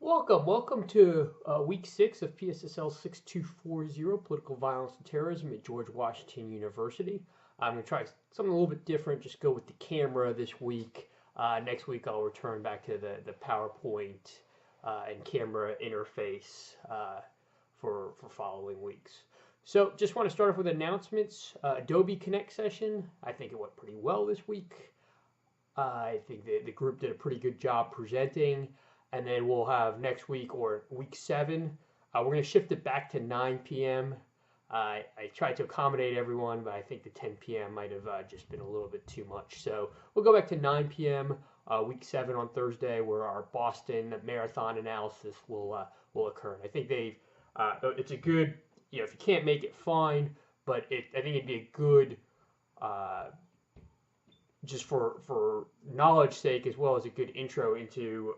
Welcome to week 6 of PSSL 6240, Political Violence and Terrorism at George Washington University. I'm going to try something a little bit different, just go with the camera this week. Next week I'll return back to the PowerPoint and camera interface for following weeks. So just want to start off with announcements. Adobe Connect session, I think it went pretty well this week. I think the group did a pretty good job presenting. And then we'll have next week or week 7. We're going to shift it back to 9 p.m. I tried to accommodate everyone, but I think the 10 p.m. might have just been a little bit too much. So we'll go back to 9 p.m. Week 7 on Thursday, where our Boston Marathon analysis will occur. And I think it's a good, if you can't make it, fine, but I think it'd be a good, just for knowledge sake, as well as a good intro into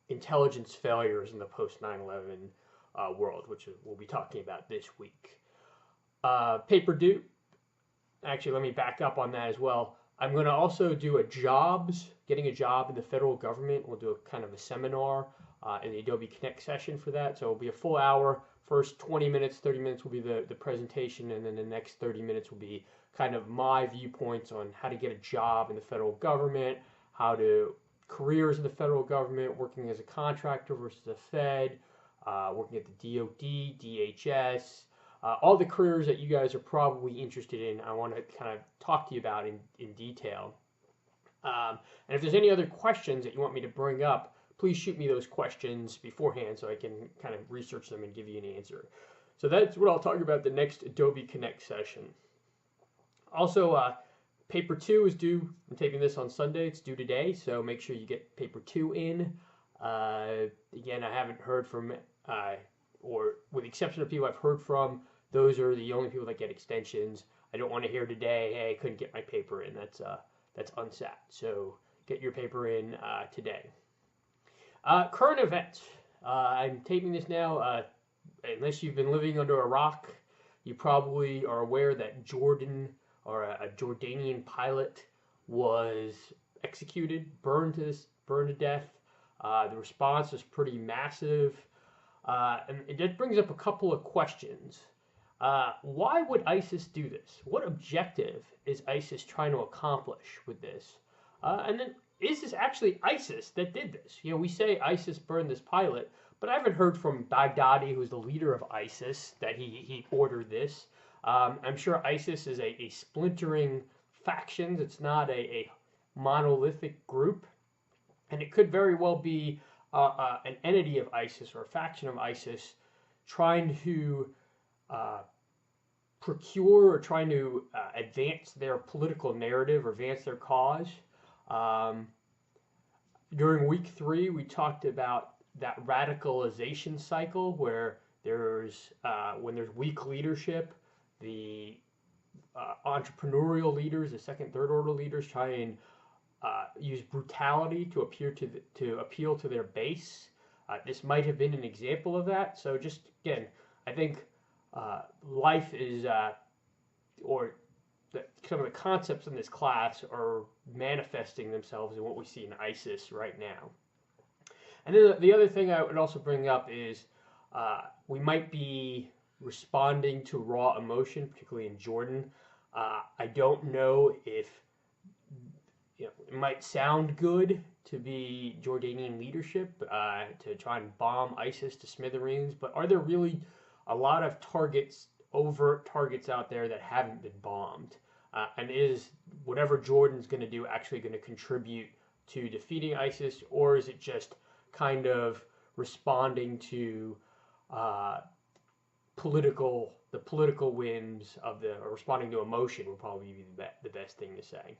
intelligence failures in the post 9/11 world, which we'll be talking about this week. Paper due. Actually, let me back up on that as well. I'm going to also do getting a job in the federal government. We'll do a kind of a seminar in the Adobe Connect session for that. So it'll be a full hour. First 20 minutes, 30 minutes will be the presentation, and then the next 30 minutes will be kind of my viewpoints on how to get a job in the federal government, careers in the federal government, working as a contractor versus the Fed, working at the DOD, DHS, all the careers that you guys are probably interested in. I want to kind of talk to you about in detail. And if there's any other questions that you want me to bring up, please shoot me those questions beforehand so I can kind of research them and give you an answer. So that's what I'll talk about the next Adobe Connect session. Also, Paper 2 is due. I'm taping this on Sunday. It's due today, so make sure you get Paper 2 in. Again, I haven't heard from, or with the exception of people I've heard from, those are the only people that get extensions. I don't want to hear today, hey, I couldn't get my paper in. That's unsat. So get your paper in today. Current events. I'm taping this now. Unless you've been living under a rock, you probably are aware that a Jordanian pilot was executed, burned to death. The response was pretty massive, and it brings up a couple of questions. Why would ISIS do this? What objective is ISIS trying to accomplish with this? And then, is this actually ISIS that did this? We say ISIS burned this pilot, but I haven't heard from Baghdadi, who's the leader of ISIS, that he ordered this. I'm sure ISIS is a splintering faction. It's not a monolithic group. And it could very well be an entity of ISIS or a faction of ISIS trying to procure or trying to advance their political narrative or advance their cause. During week 3, we talked about that radicalization cycle where when there's weak leadership, the entrepreneurial leaders, the second, third order leaders try and use brutality to appeal to their base. This might have been an example of that. So just again, I think life is, some of the concepts in this class are manifesting themselves in what we see in ISIS right now. And then the other thing I would also bring up is we might be responding to raw emotion, particularly in Jordan. I don't know if it might sound good to be Jordanian leadership to try and bomb ISIS to smithereens, but are there really a lot of overt targets out there that haven't been bombed? And is whatever Jordan's going to do actually going to contribute to defeating ISIS, or is it just kind of responding to the political whims or responding to emotion would probably be the best thing to say.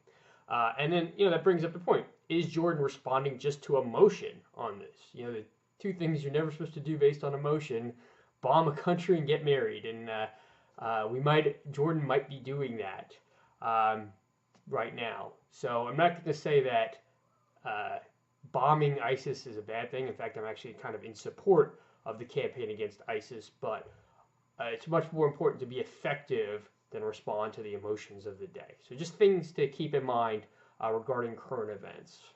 And then, that brings up the point. Is Jordan responding just to emotion on this? The two things you're never supposed to do based on emotion: bomb a country and get married. And Jordan might be doing that right now. So I'm not going to say that bombing ISIS is a bad thing. In fact, I'm actually kind of in support of the campaign against ISIS, but it's much more important to be effective than respond to the emotions of the day. So just things to keep in mind regarding current events.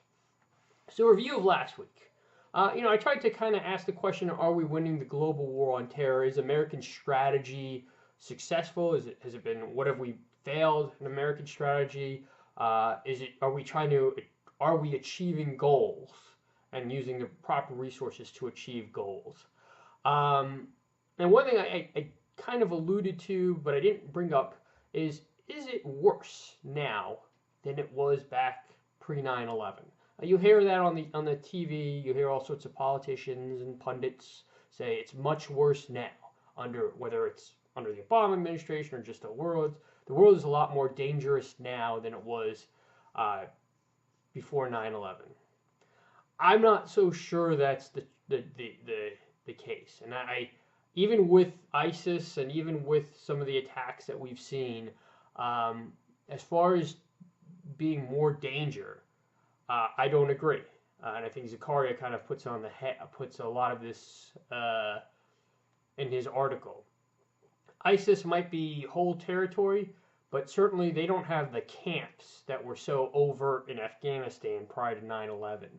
So review of last week. I tried to kind of ask the question: are we winning the global war on terror? Is American strategy successful? Has it been? What have we failed in American strategy? Are we achieving goals and using the proper resources to achieve goals? And one thing I kind of alluded to, but I didn't bring up, is it worse now than it was back pre 9/11? You hear that on the TV. You hear all sorts of politicians and pundits say it's much worse now, whether it's under the Obama administration or just the world. The world is a lot more dangerous now than it was before 9/11. I'm not so sure that's the case, and even with ISIS and even with some of the attacks that we've seen, as far as being more danger, I don't agree, and I think Zakaria kind of puts a lot of this in his article. ISIS might be whole territory, but certainly they don't have the camps that were so overt in Afghanistan prior to 9/11.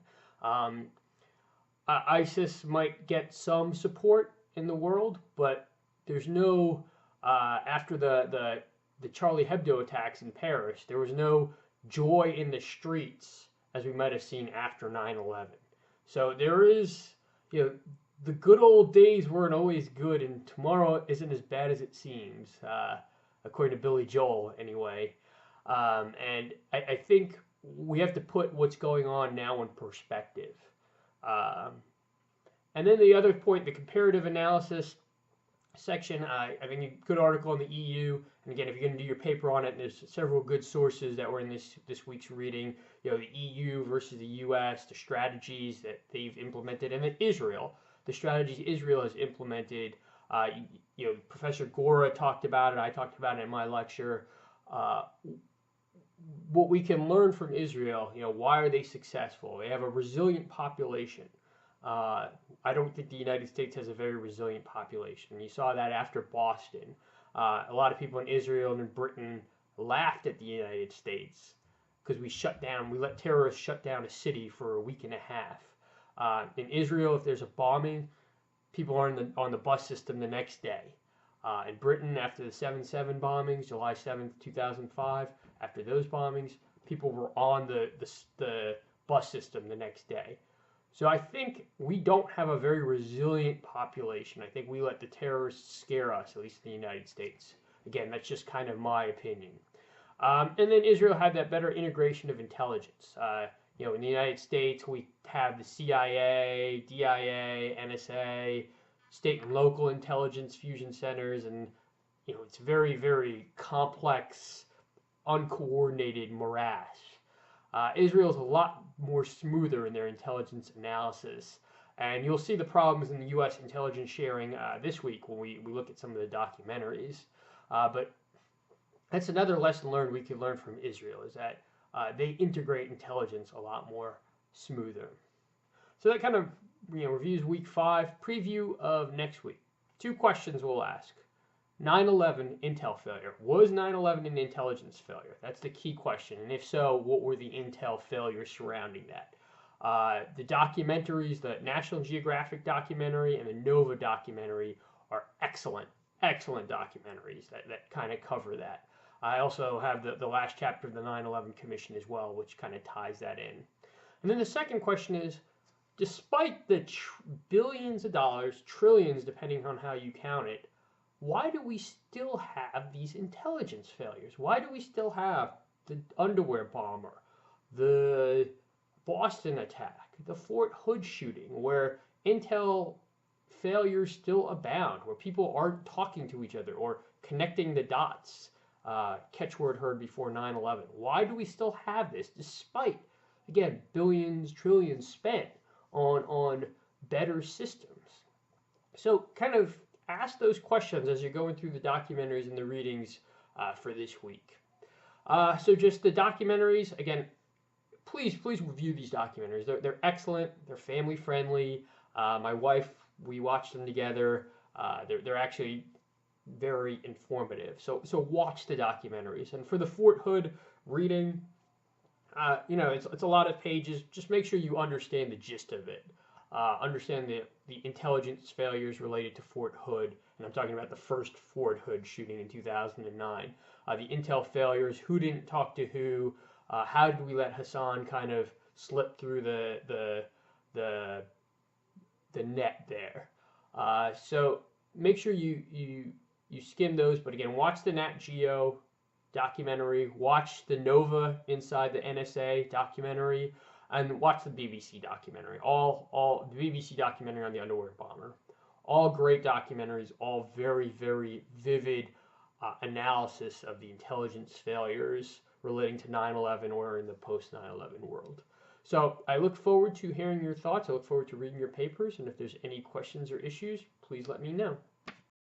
ISIS might get some support in the world, but there's no after the Charlie Hebdo attacks in Paris, there was no joy in the streets as we might have seen after 9/11. So there is, the good old days weren't always good, and tomorrow isn't as bad as it seems, according to Billy Joel, anyway. And I think we have to put what's going on now in perspective. And then the other point, the comparative analysis section, I think a good article on the EU. And again, if you're going to do your paper on it, there's several good sources that were in this week's reading. The EU versus the US, the strategies that they've implemented, and then Israel, the strategies Israel has implemented. Professor Gora talked about it. I talked about it in my lecture. What we can learn from Israel, why are they successful? They have a resilient population. I don't think the United States has a very resilient population. You saw that after Boston. A lot of people in Israel and in Britain laughed at the United States because we let terrorists shut down a city for a week and a half. In Israel, if there's a bombing, people are on the bus system the next day. In Britain, after the 7/7 bombings, July 7th, 2005, after those bombings, people were on the bus system the next day. So I think we don't have a very resilient population. I think we let the terrorists scare us, at least in the United States. Again, that's just kind of my opinion. And then Israel had that better integration of intelligence. In the United States, we have the CIA, DIA, NSA, state and local intelligence fusion centers, and it's very, very complex, uncoordinated morass. Israel's a lot more smoother in their intelligence analysis, and you'll see the problems in the U.S. intelligence sharing this week when we look at some of the documentaries. But that's another lesson learned we can learn from Israel, is that they integrate intelligence a lot more smoother. So that kind of reviews week 5, preview of next week. 2 questions we'll ask. 9/11 intel failure. Was 9/11 an intelligence failure? That's the key question. And if so, what were the intel failures surrounding that? The documentaries, the National Geographic documentary and the Nova documentary, are excellent documentaries that kind of cover that. I also have the last chapter of the 9/11 Commission as well, which kind of ties that in. And then the second question is, despite the billions of dollars, trillions depending on how you count it, why do we still have these intelligence failures? Why do we still have the underwear bomber, the Boston attack, the Fort Hood shooting, where intel failures still abound, where people aren't talking to each other or connecting the dots? Catchword heard before 9/11. Why do we still have this, despite, again, billions, trillions spent on better systems? So kind of ask those questions as you're going through the documentaries and the readings for this week. So just the documentaries, again, please review these documentaries. They're excellent. They're family friendly. My wife, we watched them together. They're actually very informative. So watch the documentaries. And for the Fort Hood reading, it's a lot of pages. Just make sure you understand the gist of it. understand the intelligence failures related to Fort Hood, and I'm talking about the first Fort Hood shooting in 2009. The intel failures, who didn't talk to who, how did we let Hassan kind of slip through the net there. So make sure you skim those, but again, watch the Nat Geo documentary, watch the Nova Inside the NSA documentary, and watch the BBC documentary. All the BBC documentary on the underwater bomber. All great documentaries, all very, very vivid analysis of the intelligence failures relating to 9/11 or in the post 9/11 world. So I look forward to hearing your thoughts. I look forward to reading your papers, and if there's any questions or issues, please let me know.